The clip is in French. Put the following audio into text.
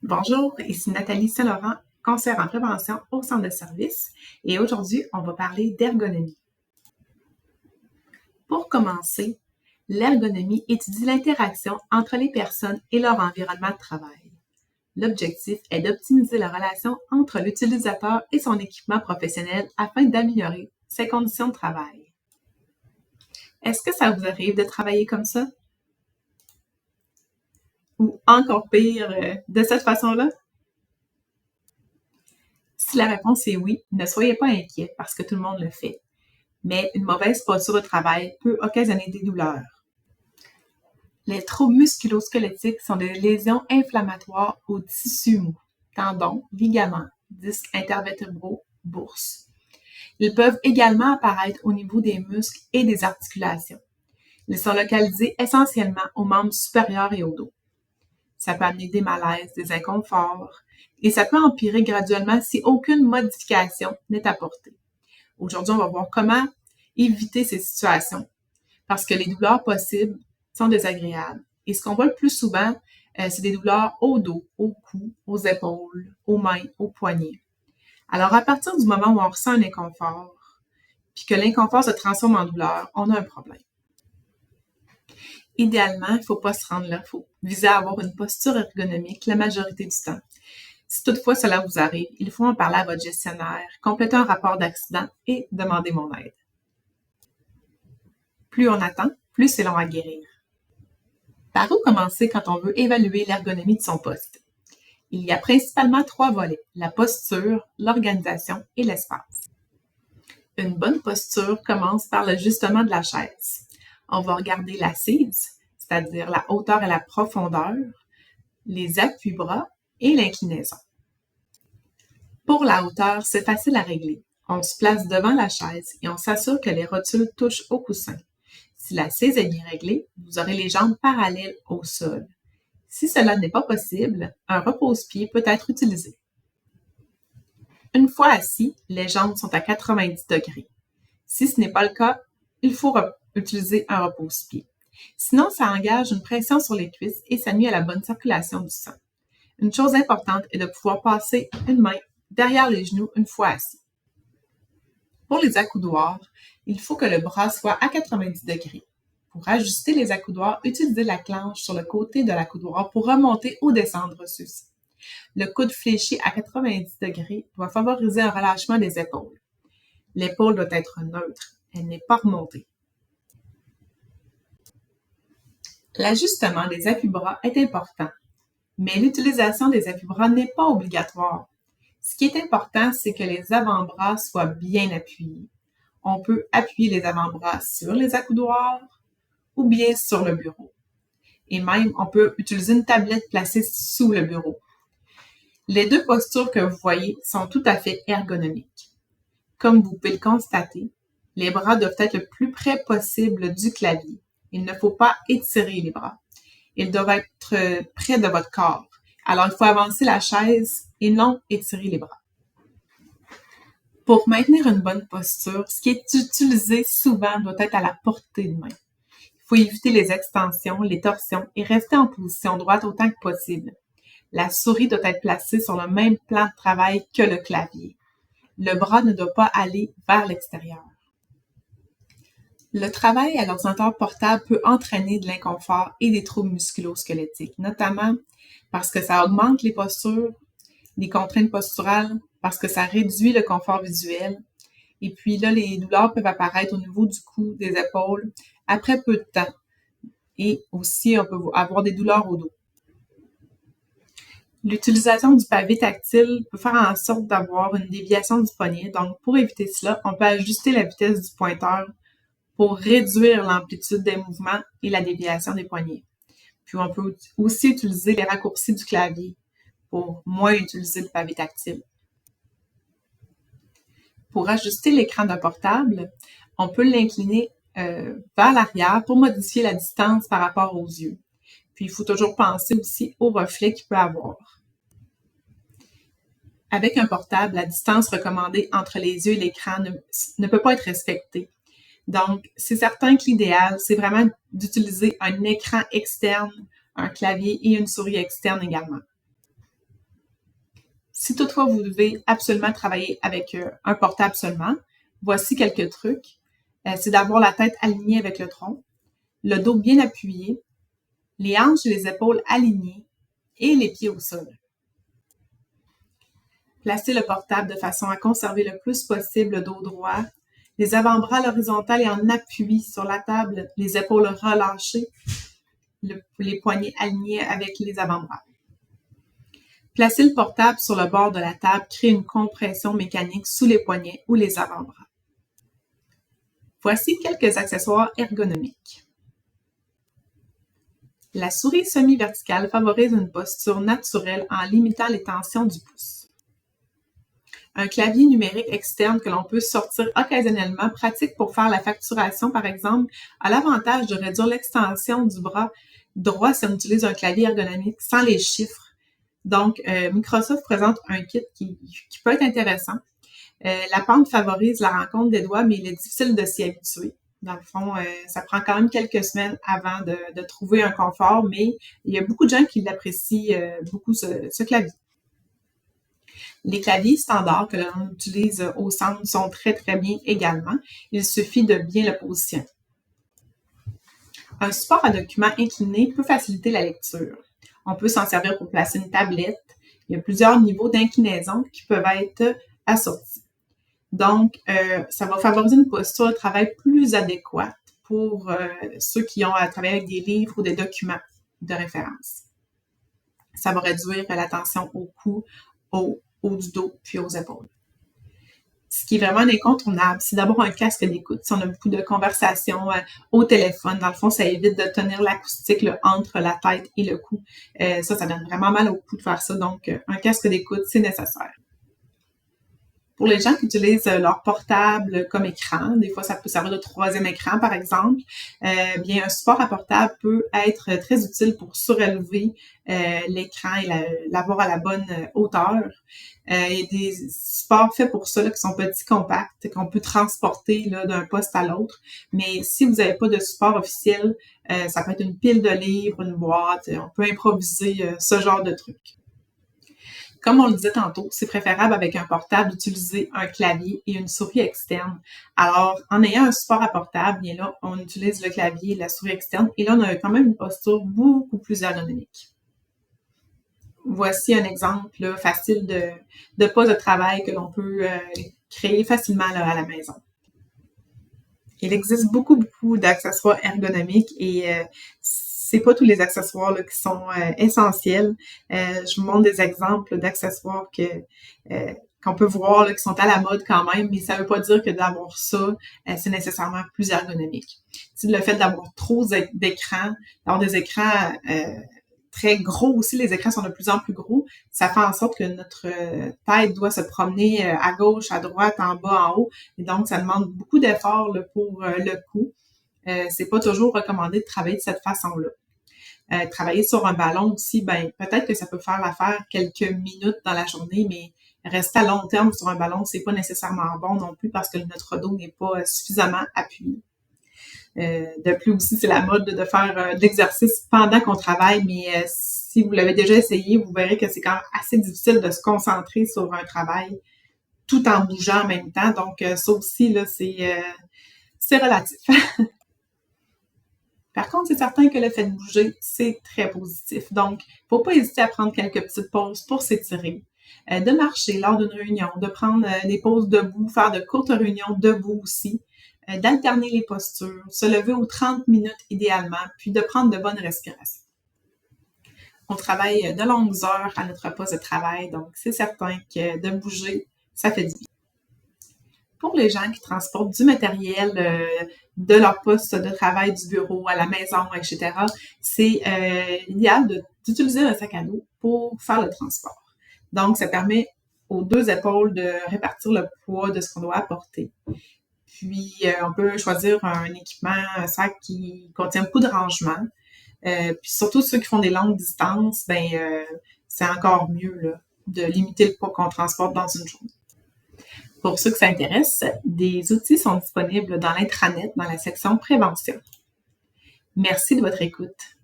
Bonjour, ici Nathalie Saint-Laurent, conseillère en prévention au centre de service et aujourd'hui, on va parler d'ergonomie. Pour commencer, l'ergonomie étudie l'interaction entre les personnes et leur environnement de travail. L'objectif est d'optimiser la relation entre l'utilisateur et son équipement professionnel afin d'améliorer ses conditions de travail. Est-ce que ça vous arrive de travailler comme ça? Ou encore pire, de cette façon-là? Si la réponse est oui, ne soyez pas inquiet parce que tout le monde le fait. Mais une mauvaise posture au travail peut occasionner des douleurs. Les troubles musculo-squelettiques sont des lésions inflammatoires aux tissus mous, tendons, ligaments, disques intervertébraux, bourses. Ils peuvent également apparaître au niveau des muscles et des articulations. Ils sont localisés essentiellement aux membres supérieurs et au dos. Ça peut amener des malaises, des inconforts, et ça peut empirer graduellement si aucune modification n'est apportée. Aujourd'hui, on va voir comment éviter ces situations parce que les douleurs possibles sont désagréables. Et ce qu'on voit le plus souvent, c'est des douleurs au dos, au cou, aux épaules, aux mains, aux poignets. Alors, à partir du moment où on ressent un inconfort, puis que l'inconfort se transforme en douleur, on a un problème. Idéalement, il ne faut pas se rendre là. Il faut viser à avoir une posture ergonomique la majorité du temps. Si toutefois cela vous arrive, il faut en parler à votre gestionnaire, compléter un rapport d'accident et demander mon aide. Plus on attend, plus c'est long à guérir. Par où commencer quand on veut évaluer l'ergonomie de son poste? Il y a principalement 3 volets, la posture, l'organisation et l'espace. Une bonne posture commence par l'ajustement de la chaise. On va regarder l'assise, c'est-à-dire la hauteur et la profondeur, les appuis-bras et l'inclinaison. Pour la hauteur, c'est facile à régler. On se place devant la chaise et on s'assure que les rotules touchent au coussin. Si l'assise est bien réglée, vous aurez les jambes parallèles au sol. Si cela n'est pas possible, un repose-pied peut être utilisé. Une fois assis, les jambes sont à 90 degrés. Si ce n'est pas le cas, il faut utiliser un repose-pied. Sinon, ça engage une pression sur les cuisses et ça nuit à la bonne circulation du sang. Une chose importante est de pouvoir passer une main derrière les genoux une fois assis. Pour les accoudoirs, il faut que le bras soit à 90 degrés. Pour ajuster les accoudoirs, utilisez la planche sur le côté de l'accoudoir pour remonter ou descendre ceux-ci. Le coude fléchi à 90 degrés doit favoriser un relâchement des épaules. L'épaule doit être neutre, elle n'est pas remontée. L'ajustement des appuis-bras est important, mais l'utilisation des appuis-bras n'est pas obligatoire. Ce qui est important, c'est que les avant-bras soient bien appuyés. On peut appuyer les avant-bras sur les accoudoirs ou bien sur le bureau. Et même, on peut utiliser une tablette placée sous le bureau. Les 2 postures que vous voyez sont tout à fait ergonomiques. Comme vous pouvez le constater, les bras doivent être le plus près possible du clavier. Il ne faut pas étirer les bras. Ils doivent être près de votre corps. Alors, il faut avancer la chaise et non étirer les bras. Pour maintenir une bonne posture, ce qui est utilisé souvent doit être à la portée de main. Il faut éviter les extensions, les torsions et rester en position droite autant que possible. La souris doit être placée sur le même plan de travail que le clavier. Le bras ne doit pas aller vers l'extérieur. Le travail à l'ordinateur portable peut entraîner de l'inconfort et des troubles musculo-squelettiques, notamment parce que ça augmente les postures, les contraintes posturales, parce que ça réduit le confort visuel. Et puis là, les douleurs peuvent apparaître au niveau du cou, des épaules, après peu de temps. Et aussi, on peut avoir des douleurs au dos. L'utilisation du pavé tactile peut faire en sorte d'avoir une déviation du poignet. Donc, pour éviter cela, on peut ajuster la vitesse du pointeur pour réduire l'amplitude des mouvements et la déviation des poignets. Puis, on peut aussi utiliser les raccourcis du clavier pour moins utiliser le pavé tactile. Pour ajuster l'écran d'un portable, on peut l'incliner vers l'arrière pour modifier la distance par rapport aux yeux. Puis, il faut toujours penser aussi au reflet qu'il peut avoir. Avec un portable, la distance recommandée entre les yeux et l'écran ne peut pas être respectée. Donc, c'est certain que l'idéal, c'est vraiment d'utiliser un écran externe, un clavier et une souris externe également. Si toutefois vous devez absolument travailler avec un portable seulement, voici quelques trucs. C'est d'avoir la tête alignée avec le tronc, le dos bien appuyé, les hanches et les épaules alignées et les pieds au sol. Placez le portable de façon à conserver le plus possible le dos droit, les avant-bras à l'horizontale et en appui sur la table, les épaules relâchées, les poignets alignés avec les avant-bras. Placez le portable sur le bord de la table, créez une compression mécanique sous les poignets ou les avant-bras. Voici quelques accessoires ergonomiques. La souris semi-verticale favorise une posture naturelle en limitant les tensions du pouce. Un clavier numérique externe que l'on peut sortir occasionnellement, pratique pour faire la facturation par exemple, a l'avantage de réduire l'extension du bras droit si on utilise un clavier ergonomique sans les chiffres. Donc, Microsoft présente un kit qui peut être intéressant. La pente favorise la rencontre des doigts, mais il est difficile de s'y habituer. Dans le fond, ça prend quand même quelques semaines avant de trouver un confort, mais il y a beaucoup de gens qui l'apprécient beaucoup, ce clavier. Les claviers standards que l'on utilise au centre sont très bien également. Il suffit de bien le positionner. Un support à document incliné peut faciliter la lecture. On peut s'en servir pour placer une tablette. Il y a plusieurs niveaux d'inclinaison qui peuvent être assortis. Donc, ça va favoriser une posture de travail plus adéquate pour ceux qui ont à travailler avec des livres ou des documents de référence. Ça va réduire la tension au cou, au haut du dos, puis aux épaules. Ce qui est vraiment incontournable, c'est d'avoir un casque d'écoute. Si on a beaucoup de conversations au téléphone, dans le fond, ça évite de tenir l'acoustique là, entre la tête et le cou. Ça donne vraiment mal au cou de faire ça. Donc, un casque d'écoute, c'est nécessaire. Pour les gens qui utilisent leur portable comme écran, des fois ça peut servir de troisième écran par exemple, bien un support à portable peut être très utile pour surélever l'écran et l'avoir à la bonne hauteur. Il y a des supports faits pour ça là, qui sont petits, compacts, qu'on peut transporter là, d'un poste à l'autre. Mais si vous n'avez pas de support officiel, ça peut être une pile de livres, une boîte, on peut improviser ce genre de trucs. Comme on le disait tantôt, c'est préférable avec un portable d'utiliser un clavier et une souris externe. Alors, en ayant un support à portable, bien là, on utilise le clavier et la souris externe et là, on a quand même une posture beaucoup plus ergonomique. Voici un exemple là, facile de poste de travail que l'on peut créer facilement là, à la maison. Il existe beaucoup d'accessoires ergonomiques et c'est pas tous les accessoires là, qui sont essentiels. Je vous montre des exemples d'accessoires qu'on peut voir là, qui sont à la mode quand même, mais ça veut pas dire que d'avoir ça, c'est nécessairement plus ergonomique. C'est le fait d'avoir trop d'écrans, d'avoir des écrans très gros aussi, les écrans sont de plus en plus gros, ça fait en sorte que notre tête doit se promener à gauche, à droite, en bas, en haut, et donc ça demande beaucoup d'efforts là, pour le cou. C'est pas toujours recommandé de travailler de cette façon-là. Travailler sur un ballon aussi, ben peut-être que ça peut faire l'affaire quelques minutes dans la journée, mais rester à long terme sur un ballon, c'est pas nécessairement bon non plus parce que notre dos n'est pas suffisamment appuyé. De plus aussi, c'est la mode de faire de l'exercice pendant qu'on travaille, mais si vous l'avez déjà essayé, vous verrez que c'est quand même assez difficile de se concentrer sur un travail tout en bougeant en même temps. Donc, ça aussi, là, c'est relatif. Par contre, c'est certain que le fait de bouger, c'est très positif. Donc, il ne faut pas hésiter à prendre quelques petites pauses pour s'étirer, de marcher lors d'une réunion, de prendre des pauses debout, faire de courtes réunions debout aussi, d'alterner les postures, se lever aux 30 minutes idéalement, puis de prendre de bonnes respirations. On travaille de longues heures à notre poste de travail, donc c'est certain que de bouger, ça fait du bien. Pour les gens qui transportent du matériel de leur poste de travail, du bureau à la maison, etc., c'est idéal d'utiliser un sac à dos pour faire le transport. Donc, ça permet aux deux épaules de répartir le poids de ce qu'on doit apporter. Puis, on peut choisir un équipement, un sac qui contient beaucoup de rangements. Puis surtout ceux qui font des longues distances, c'est encore mieux là, de limiter le poids qu'on transporte dans une journée. Pour ceux que ça intéresse, des outils sont disponibles dans l'intranet dans la section prévention. Merci de votre écoute.